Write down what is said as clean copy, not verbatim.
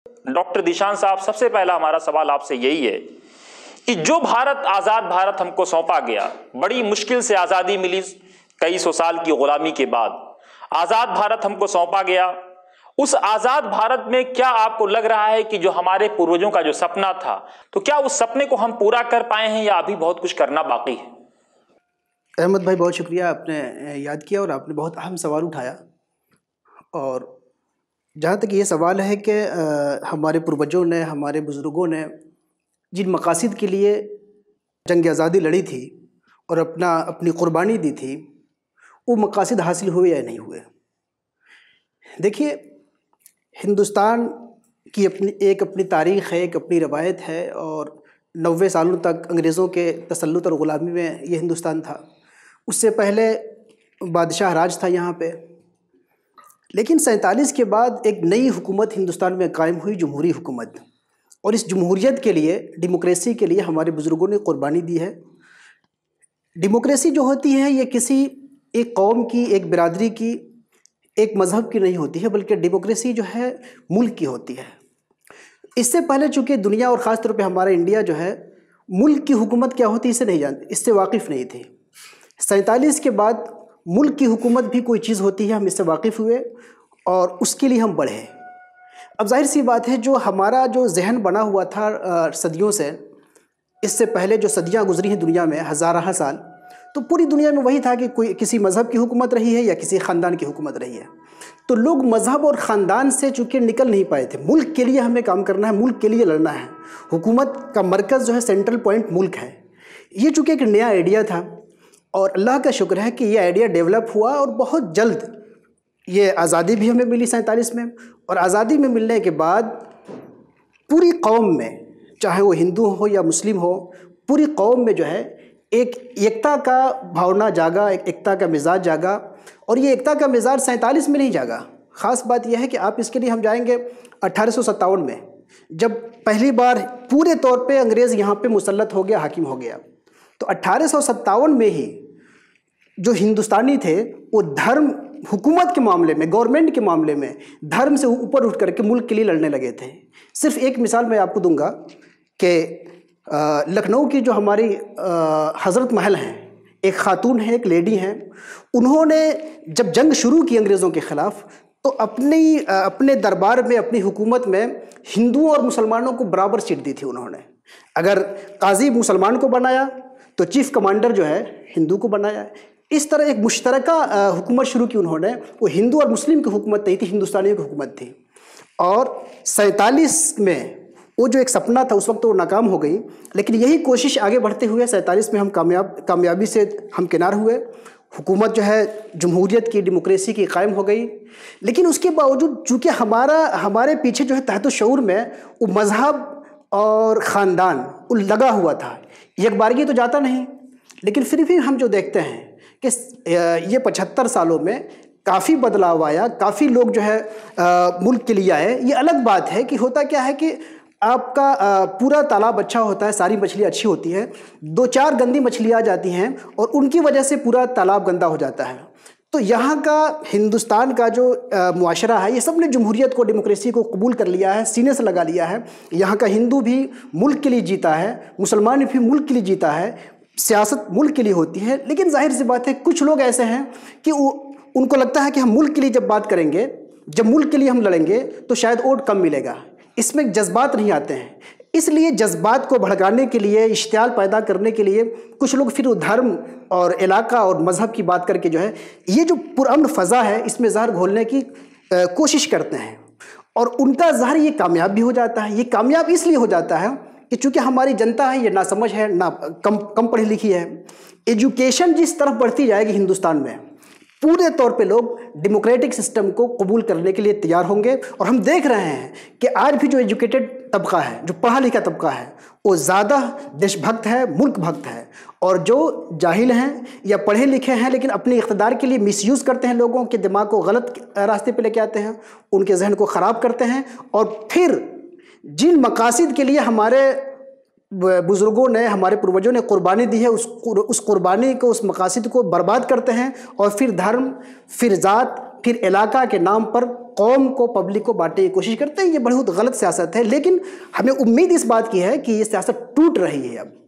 Doctor दिशान साहब, सबसे पहला हमारा सवाल आपसे यही है कि जो भारत, आज़ाद भारत हमको सौंपा गया, बड़ी मुश्किल से आज़ादी मिली, कई सौ साल की गुलामी के बाद आज़ाद भारत हमको सौंपा गया। उस आज़ाद भारत में क्या आपको लग रहा है कि जो हमारे पूर्वजों का जो सपना था, तो क्या उस सपने को हम पूरा कर पाए हैं या अभी बहुत कुछ करना बाकी है? अहमद भाई, बहुत शुक्रिया, आपने याद किया और आपने बहुत अहम सवाल उठाया। और जहाँ तक ये सवाल है कि हमारे पूर्वजों ने, हमारे बुज़ुर्गों ने जिन मकासद के लिए जंग आज़ादी लड़ी थी और अपनी क़ुरबानी दी थी, वो मकासद हासिल हुए या नहीं हुए। देखिए, हिंदुस्तान की अपनी तारीख़ है, एक अपनी रवायत है, और 90 सालों तक अंग्रेज़ों के तसल्लुत और ग़ुलामी में ये हिंदुस्तान था। उससे पहले बादशाह राज था यहाँ पे। लेकिन 47 के बाद एक नई हुकूमत हिंदुस्तान में कायम हुई, जमहूरी हुकूमत, और इस जमहूरियत के लिए, डेमोक्रेसी के लिए हमारे बुज़ुर्गों ने क़ुरबानी दी है। डेमोक्रेसी जो होती है, ये किसी एक कौम की, एक बिरादरी की, एक मज़हब की नहीं होती है, बल्कि डेमोक्रेसी जो है मुल्क की होती है। इससे पहले चूँकि दुनिया और ख़ास तौर पे हमारा इंडिया जो है, मुल्क की हुकूमत क्या होती है इसे नहीं जानते, इससे वाकिफ़ नहीं थे। 47 के बाद मुल्क की हुकूमत भी कोई चीज़ होती है, हम इससे वाकिफ़ हुए और उसके लिए हम बढ़े। अब जाहिर सी बात है, जो हमारा जो जहन बना हुआ था सदियों से, इससे पहले जो सदियां गुजरी हैं दुनिया में, हज़ार साल, तो पूरी दुनिया में वही था कि कोई किसी मज़हब की हुकूमत रही है या किसी ख़ानदान की हुकूमत रही है। तो लोग मज़हब और ख़ानदान से चूँकि निकल नहीं पाए थे। मुल्क के लिए हमें काम करना है, मुल्क के लिए लड़ना है। हुकूमत का मरकज़ जो है, सेंट्रल पॉइंट मुल्क है। ये चूँकि एक नया आइडिया था और अल्लाह का शुक्र है कि ये आइडिया डेवलप हुआ और बहुत जल्द ये आज़ादी भी हमें मिली 47 में। और आज़ादी में मिलने के बाद पूरी कौम में, चाहे वो हिंदू हो या मुस्लिम हो, पूरी कौम में जो है एक एकता का भावना जागा, एक एकता का मिजाज जागा। और ये एकता का मिजाज 47 में नहीं जागा। ख़ास बात यह है कि आप इसके लिए हम जाएंगे 1857 में, जब पहली बार पूरे तौर पे अंग्रेज़ यहाँ पे मुसल्लत हो गया, हाकिम हो गया। तो 1857 में ही जो हिंदुस्तानी थे, वो धर्म, हुकूमत के मामले में, गवर्नमेंट के मामले में धर्म से ऊपर उठ करके मुल्क के लिए लड़ने लगे थे। सिर्फ एक मिसाल मैं आपको दूंगा कि लखनऊ की जो हमारी हज़रत महल हैं, एक ख़ातून है, एक लेडी हैं, उन्होंने जब जंग शुरू की अंग्रेज़ों के ख़िलाफ़, तो अपने दरबार में, अपनी हुकूमत में हिंदुओं और मुसलमानों को बराबर सीट दी थी उन्होंने। अगर काजी मुसलमान को बनाया तो चीफ़ कमांडर जो है हिंदू को बनाया। इस तरह एक मुश्तरका हुकूमत शुरू की उन्होंने। वो हिंदू और मुस्लिम की हुकूमत नहीं थी, हिंदुस्तानियों की हुकूमत थी। और 47 में वो जो एक सपना था, उस वक्त तो वो नाकाम हो गई, लेकिन यही कोशिश आगे बढ़ते हुए 47 में हम कामयाबी से हम किनार हुए। हुकूमत जो है जमहूरियत की, डेमोक्रेसी की कायम हो गई। लेकिन उसके बावजूद चूँकि हमारे पीछे जो है तहत शऊर में वो मज़हब और ख़ानदान वो लगा हुआ था। यकबारगी तो जाता नहीं, लेकिन फिर भी हम जो देखते हैं कि ये 75 सालों में काफ़ी बदलाव आया, काफ़ी लोग जो है मुल्क के लिए आए। ये अलग बात है कि होता क्या है कि आपका पूरा तालाब अच्छा होता है, सारी मछलियाँ अच्छी होती हैं, 2-4 गंदी मछलियाँ आ जाती हैं और उनकी वजह से पूरा तालाब गंदा हो जाता है। तो यहाँ का हिंदुस्तान का जो मुआशरा है, ये सब ने जमहूरियत को, डेमोक्रेसी को कबूल कर लिया है, सीने से लगा लिया है। यहाँ का हिंदू भी मुल्क के लिए जीता है, मुसलमान भी मुल्क के लिए जीता है, सियासत मुल्क के लिए होती है। लेकिन जाहिर सी बात है, कुछ लोग ऐसे हैं कि उनको लगता है कि हम मुल्क के लिए जब बात करेंगे, जब मुल्क के लिए हम लड़ेंगे, तो शायद वोट कम मिलेगा। इसमें जज्बात नहीं आते हैं। इसलिए जज्बात को भड़काने के लिए, इश्तियाल पैदा करने के लिए कुछ लोग फिर धर्म और इलाका और मज़हब की बात करके जो है, ये जो पुरअमन फ़ज़ा है, इसमें ज़हर घोलने की कोशिश करते हैं। और उनका ज़हर ये कामयाब भी हो जाता है। ये कामयाब इसलिए हो जाता है कि चूँकि हमारी जनता है, ये नासमझ है, ना कम पढ़ी लिखी है। एजुकेशन जिस तरफ बढ़ती जाएगी हिंदुस्तान में, पूरे तौर पे लोग डेमोक्रेटिक सिस्टम को कबूल करने के लिए तैयार होंगे। और हम देख रहे हैं कि आज भी जो एजुकेटेड तबका है, जो पढ़ा लिखा तबका है, वो ज़्यादा देशभक्त है, मुल्क भक्त है। और जो जाहिल हैं या पढ़े लिखे हैं लेकिन अपने इक़्तिदार के लिए मिसयूज़ करते हैं, लोगों के दिमाग को गलत रास्ते पे लेके आते हैं, उनके जहन को ख़राब करते हैं, और फिर जिन मकासद के लिए हमारे बुज़ुर्गों ने, हमारे पूर्वजों ने कुर्बानी दी है, उस कुर्बानी को, उस मकासद को बर्बाद करते हैं। और फिर धर्म, फिर ज़ात, फिर इलाका के नाम पर قوم کو، پبلک کو بانٹنے کی کوشش کرتے ہیں. یہ بہت غلط سیاست ہے، لیکن ہمیں امید اس بات کی ہے کہ یہ سیاست ٹوٹ رہی ہے اب.